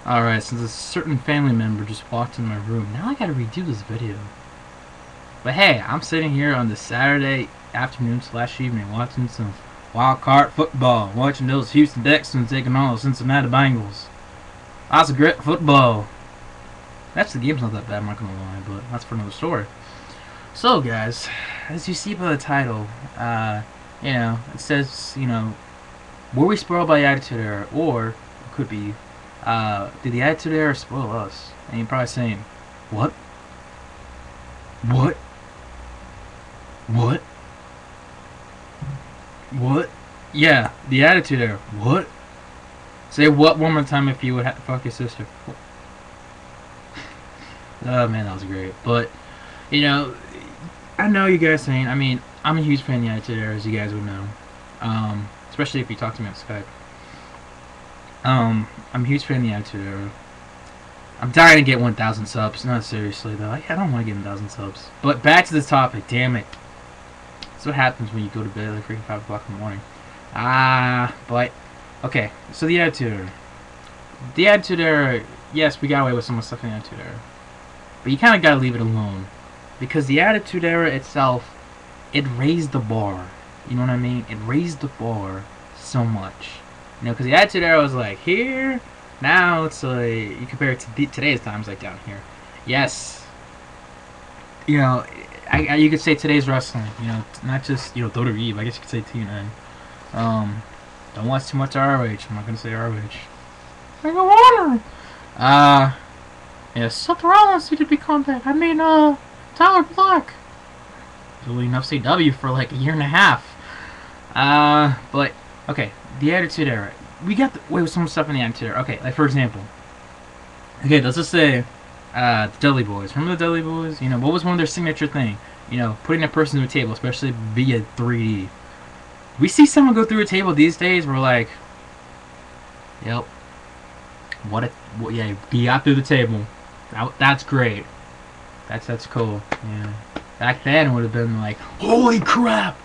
Alright, since a certain family member just walked in my room, now I gotta redo this video. But hey, I'm sitting here on this Saturday afternoon / evening watching some wild card football, watching those Houston Texans taking on the Cincinnati Bengals. That's a great football. Actually, the game's not that bad, I'm not gonna lie, but that's for another story. So guys, as you see by the title, it says, were we spoiled by the Attitude Era, or it could be, did the Attitude Era spoil us? And you're probably saying, what? What? What? What? Yeah, the Attitude Era. What? Say what one more time if you would have to fuck your sister. Oh man, that was great. But, I know you guys saying, I'm a huge fan of the Attitude Era, as you guys would know. Especially if you talk to me on Skype. I'm a huge fan of the Attitude Era. I'm dying to get 1,000 subs. No, seriously though. I don't want to get 1,000 subs. But back to the topic. Damn it. That's what happens when you go to bed at like freaking 5 o'clock in the morning. But okay. So the Attitude Era. The Attitude Era. Yes, we got away with some of the stuff in the Attitude Era. But you kind of gotta leave it alone, because the Attitude Era itself, it raised the bar. You know what I mean? It raised the bar so much. Because the Attitude Era was like here. Now it's like, you compare it to today's times, like down here. Yes. You could say today's wrestling. Not just WWE. But I guess you could say TNA. Don't watch too much ROH. I'm not gonna say ROH. Ring of Honor. Yeah, Seth Rollins needed to be comeback. Tyler Black. Really enough CW for like a year and a half. But okay, the Attitude Era. We got away with some stuff in the Attitude Era. Okay, like for example. Okay, let's just say the Dudley Boys. Remember the Dudley Boys? What was one of their signature thing? Putting a person to a table, especially via 3D. We see someone go through a table these days, we're like, yep. Yeah, he got through the table. That's great. That's cool. Yeah. Back then it would have been like, holy crap!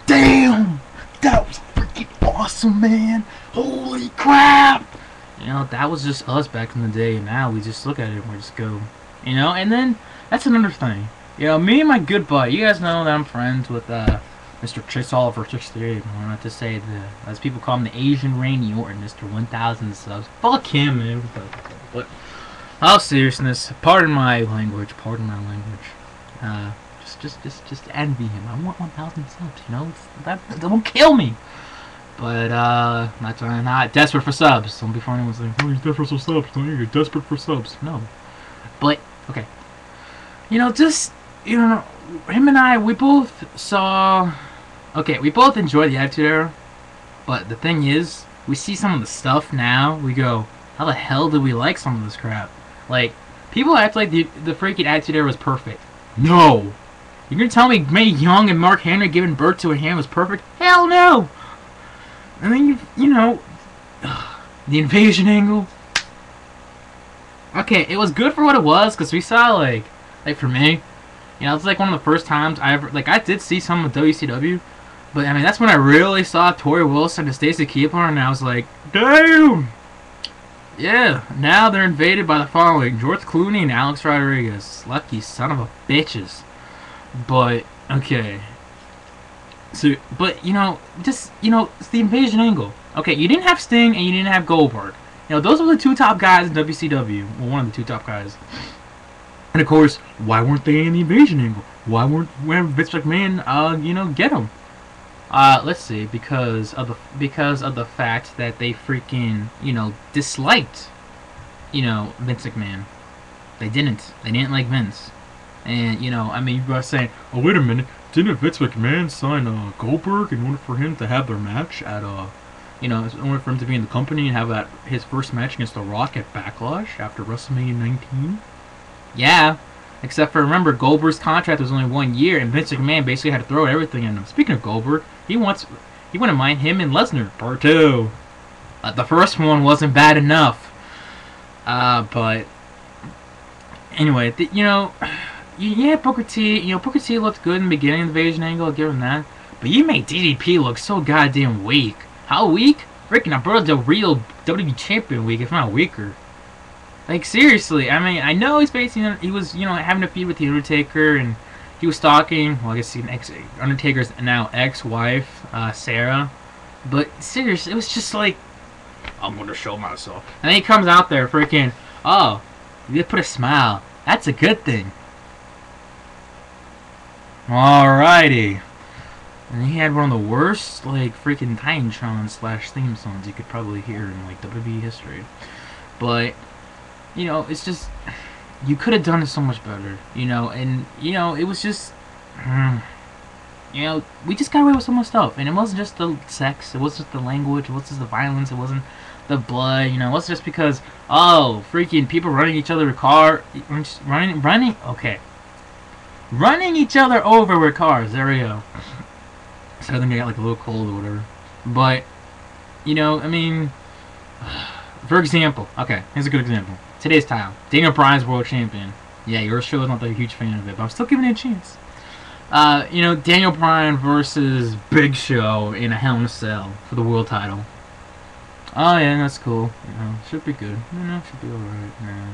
Damn! That was freaking awesome, man! Holy crap! That was just us back in the day. Now we just look at it and we just go, and then that's another thing. Me and my good buddy, you guys know that I'm friends with Mr. Chase Oliver 68. I want to say as people call him, the Asian Randy Orton, Mr. 1,000 subs. Fuck him, man. But all seriousness, pardon my language. Just envy him. I want 1,000 subs. That won't kill me. But not desperate for subs. Don't be funny anyone's like, oh, he's desperate for subs. Don't you? You're desperate for subs. No. But okay. Him and I, we both saw. Okay, we both enjoy the Attitude Era. But the thing is, we see some of the stuff now. We go, how the hell did we like some of this crap? Like, people act like the freaking Attitude Era was perfect. No! You're gonna tell me Mae Young and Mark Henry giving birth to a hand was perfect? Hell no! And then the invasion angle. Okay, it was good for what it was, because we saw, like for me, it's like one of the first times I ever, I did see some of WCW, but that's when I really saw Tori Wilson and Stacy Keibler, and I was like, damn! Yeah, now they're invaded by the following: George Clooney and Alex Rodriguez. Lucky son of a bitches. But, okay. So, but, it's the invasion angle. Okay, you didn't have Sting and you didn't have Goldberg. Those were the two top guys in WCW. Well, one of the two top guys. And of course, why weren't they in the invasion angle? Why weren't Vince McMahon, get them? Let's see, because of the fact that they freaking, disliked, Vince McMahon. They didn't like Vince. And, you were saying, oh, wait a minute, didn't Vince McMahon sign Goldberg in order for him to have their match at, in order for him to be in the company and have his first match against The Rock at Backlash after WrestleMania 19? Yeah, except for, remember, Goldberg's contract was only 1 year, and Vince McMahon basically had to throw everything in him. Speaking of Goldberg, he wouldn't mind him and Lesnar, part 2. The first one wasn't bad enough. But, anyway, yeah, Booker T, Booker T looked good in the beginning of the invasion angle, I'll give him that. But you made DDP look so goddamn weak. How weak? Freaking, I brought the real WWE champion weak, if not weaker. Like, seriously, I mean, I know he's facing, he was, you know, having a feud with The Undertaker, and he was stalking, well, I guess Undertaker's now ex-wife, Sarah. But, seriously, it was just like, I'm gonna show myself. And then he comes out there freaking, oh, you put a smile. That's a good thing. Alrighty. And he had one of the worst, like, freaking Titantron / theme songs you could probably hear in, like, WWE history. But, you know, it's just, you could have done it so much better, you know, and, you know, it was just, you know, we just got away with so much stuff, and it wasn't just the sex, it wasn't just the language, it wasn't just the violence, it wasn't the blood, you know, it wasn't just because, oh, freaking people running each other with running each other over with cars, there we go. So I think I got like a little cold or whatever. But, you know, I mean, for example, okay, here's a good example. Today's title, Daniel Bryan's world champion. Yeah, your show is not a huge fan of it, but I'm still giving it a chance. You know, Daniel Bryan versus Big Show in a Hell in a Cell for the world title. Oh yeah, that's cool. You know, should be good. You know, should be alright. Yeah.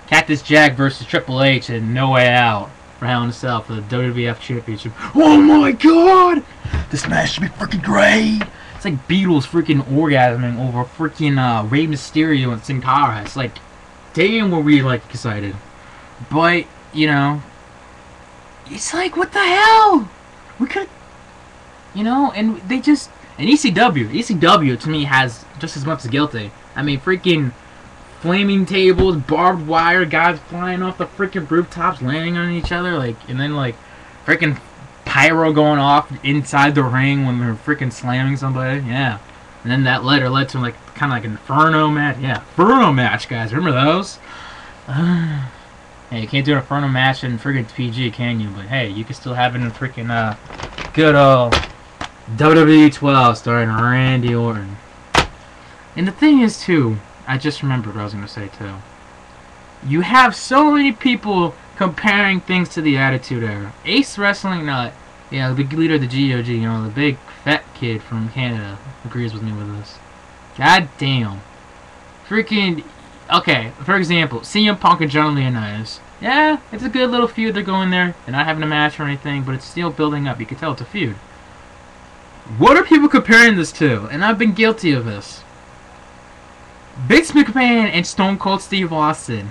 Cactus Jack versus Triple H and No Way Out for Hell in a Cell for the WWF Championship. Oh my god! This match should be freaking great! It's like Beatles freaking orgasming over freaking Rey Mysterio and Sin Cara. It's like, damn, were we like excited. But, you know, it's like, what the hell? We could, you know, and they just, and ECW to me has just as much as guilty. I mean, freaking flaming tables, barbed wire, guys flying off the freaking rooftops, landing on each other, like, and then like freaking pyro going off inside the ring when they're freaking slamming somebody. Yeah, and then that led to like kind of like an Inferno match. Yeah, Inferno match, guys. Remember those? Hey, you can't do an Inferno match in freaking PG, can you? But hey, you can still have it in freaking good old WWE 12 starring Randy Orton. And the thing is, too, I just remembered what I was going to say, too. You have so many people comparing things to the Attitude Era. Ace Wrestling Nut, yeah, the big leader of the GOG, you know, the big fat kid from Canada, agrees with me with this. God damn. Freaking, okay, for example, CM Punk and John Leonidas. Yeah, it's a good little feud. They're going there. They're not having a match or anything, but it's still building up. You can tell it's a feud. What are people comparing this to? And I've been guilty of this. Vince McMahon and Stone Cold Steve Austin.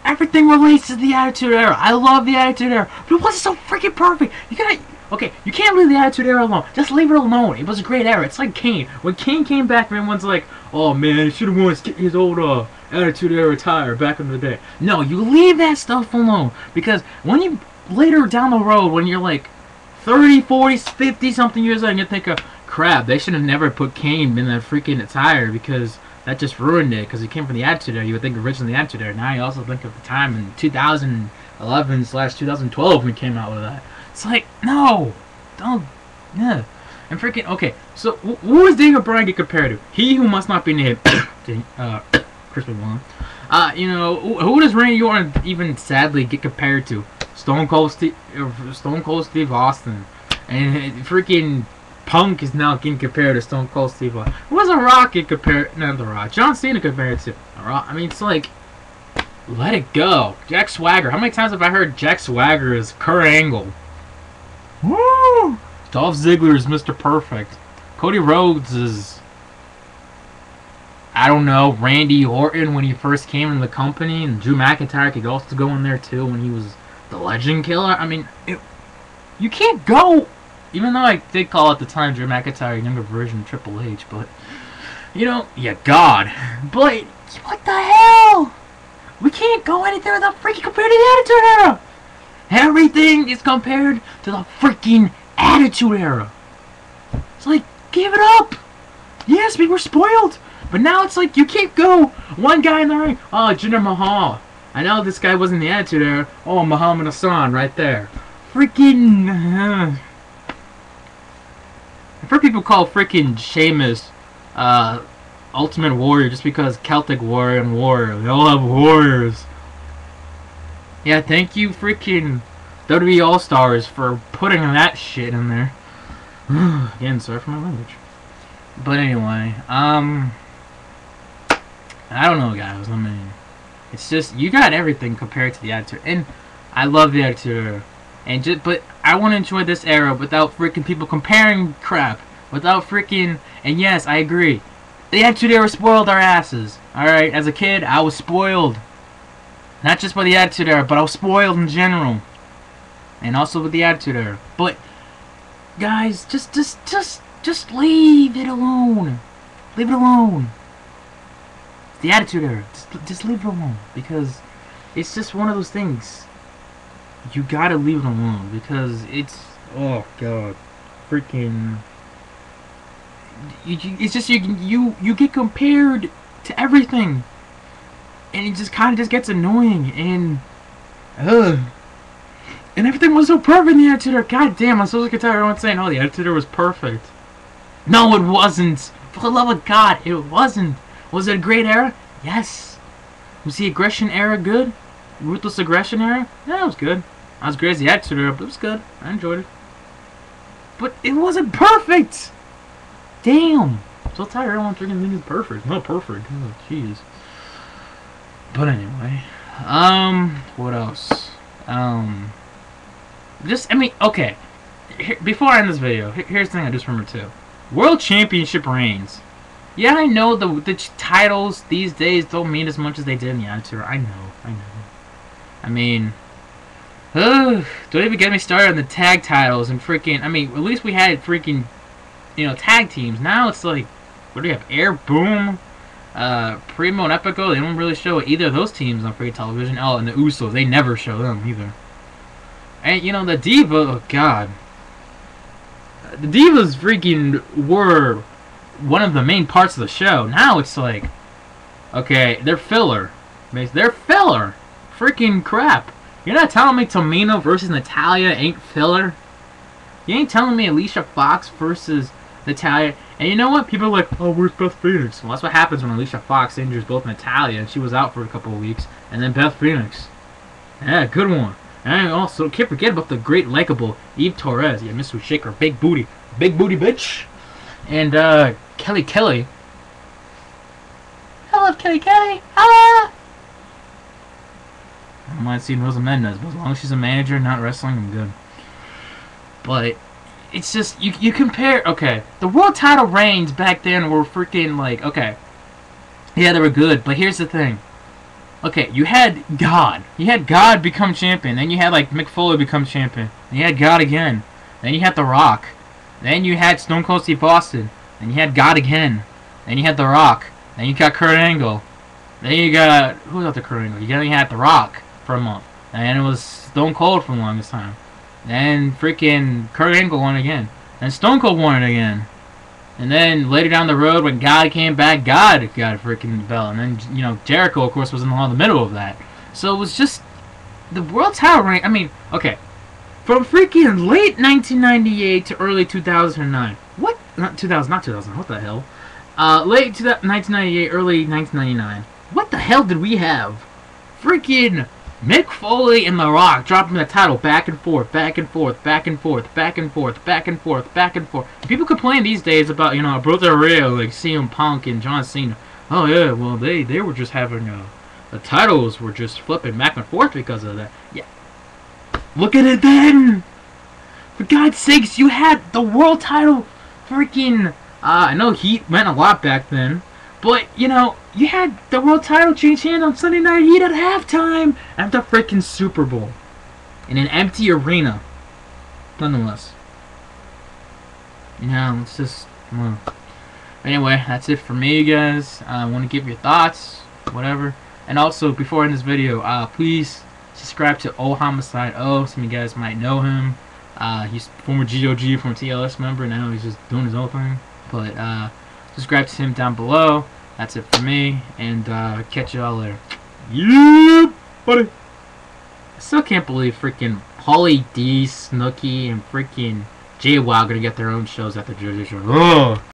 Everything relates to the Attitude Era. I love the Attitude Era, but it wasn't so freaking perfect. You gotta, okay, you can't leave the Attitude Era alone. Just leave it alone. It was a great era. It's like Kane. When Kane came back, everyone's like, "Oh man, he should have worn his old Attitude Era attire back in the day." No, you leave that stuff alone, because when you later down the road, when you're like 30, 40, 50 something years old, and you think of, crap, they should have never put Kane in that freaking attire because that just ruined it, because he came from the Attitude Era. You would think originally the Attitude Era. Now you also think of the time in 2011/2012 when he came out with that. It's like, no, don't, yeah. And freaking, okay, so who does Daniel Bryan get compared to? He who must not be named, Chris Benoit. You know, who does Randy Orton even sadly get compared to? Stone Cold Steve Austin. And freaking Punk is now getting compared to Stone Cold Steve Austin. Who was The Rock get compared? Not The Rock. John Cena compared to The Rock. I mean, it's like, let it go. Jack Swagger. How many times have I heard Jack Swagger is Kurt Angle? Woo! Dolph Ziggler is Mr. Perfect. Cody Rhodes is, I don't know, Randy Orton when he first came into the company, and Drew McIntyre could also go in there too when he was the Legend Killer. I mean, you can't go, even though I did call at the time Drew McIntyre a younger version of Triple H, but, you know, yeah, God. But, what the hell? We can't go anything without freaking compared to the Attitude Era. Everything is compared to the freaking Attitude Era. It's like, give it up. Yes, we were spoiled. But now it's like, you can't go one guy in the ring. Oh, Jinder Mahal. I know this guy wasn't the Attitude Era. Oh, Muhammad Hassan right there. Freaking... I've heard people call freaking Sheamus Ultimate Warrior just because Celtic Warrior and Warrior. They all have warriors. Yeah, thank you freaking WWE All-Stars for putting that shit in there. Again, sorry for my language. But anyway, I don't know, guys. I mean, it's just you got everything compared to the Attitude, and I love the Attitude Era, but I want to enjoy this era without freaking people comparing crap, without freaking. And yes, I agree, the Attitude Era spoiled our asses. All right, as a kid, I was spoiled, not just by the Attitude Era, but I was spoiled in general, and also with the Attitude Era. But guys, just leave it alone. Leave it alone. The Attitude Era. Just leave it alone, because it's just one of those things. You gotta leave it alone, because it's, oh god, freaking. It's just you get compared to everything, and it just kind of just gets annoying, and and everything was so perfect in the Attitude Era. God damn, I'm so sick and tired of everyone saying, "Oh, the Attitude Era was perfect." No, it wasn't. For the love of God, it wasn't. Was it a great era? Yes. Was the Aggression Era good? Ruthless Aggression Era? Yeah, it was good. Not as great as the Attitude Era, but it was good. I enjoyed it. But it wasn't perfect! Damn! I'm so tired of everyone freaking thinking it's perfect. Not perfect. Oh, jeez. But anyway. What else? Okay. Before I end this video, here's the thing I just remembered too. World Championship reigns. Yeah, I know the titles these days don't mean as much as they did in the Attitude Era. I know. I mean, don't even get me started on the tag titles and freaking. I mean, at least we had freaking, tag teams. Now it's like, what do we have? Air Boom, Primo and Epico. They don't really show either of those teams on free television. Oh, and the Usos, they never show them either. And the Diva. Oh God. The Divas freaking were one of the main parts of the show. Now it's like, okay, they're filler. They're filler. Freaking crap. You're not telling me Tamina versus Natalya ain't filler? You ain't telling me Alicia Fox versus Natalya. And you know what? People are like, oh, where's Beth Phoenix? Well, that's what happens when Alicia Fox injures both Natalya, and she was out for a couple of weeks, and then Beth Phoenix. Yeah, good one. And also, can't forget about the great, likable Eve Torres. Yeah, Miss Shake her big booty bitch. And Kelly. I love Kelly. Ah! I might see Rosa Mendez, but as long as she's a manager, not wrestling, I'm good. But it's just you compare. Okay, the world title reigns back then were freaking like, okay, yeah, they were good. But here's the thing. Okay, you had God. You had God become champion. Then you had, like, Mick Foley become champion. Then you had God again. Then you had The Rock. Then you had Stone Cold Steve Austin. Then you had God again. Then you had The Rock. Then you got Kurt Angle. Then you got... Who was after Kurt Angle? You had The Rock for a month. And it was Stone Cold for the longest time. Then freaking Kurt Angle won again. Then Stone Cold won it again. And then later down the road, when God came back, God got a freaking belt. And then, Jericho, of course, was in the middle of that. So it was just the world title reign. I mean, okay, from freaking late 1998 to early 2009. What? Not 2000. What the hell? Late 1998, early 1999. What the hell did we have? Freaking Mick Foley and The Rock dropping the title back and forth. People complain these days about, Brother Rio, like CM Punk and John Cena. Oh yeah, well they were just having the titles were just flipping back and forth because of that. Yeah. Look at it then. For God's sakes, you had the world title freaking I know Heat meant a lot back then. But, you had the world title change hands on Sunday Night Heat at halftime at the freaking Super Bowl. In an empty arena. Nonetheless. It's just... Well. Anyway, that's it for me, you guys. I want to give your thoughts, whatever. And also, before I end this video, please subscribe to O Homicide O. Some of you guys might know him. He's former GOG, former TLS member. Now he's just doing his own thing. But, subscribe to him down below. That's it for me, and catch y'all later. Yeah, buddy. I still can't believe freaking Pauly D, Snooki, and freaking JWoww gonna get their own shows at the Jersey Shore. Ugh.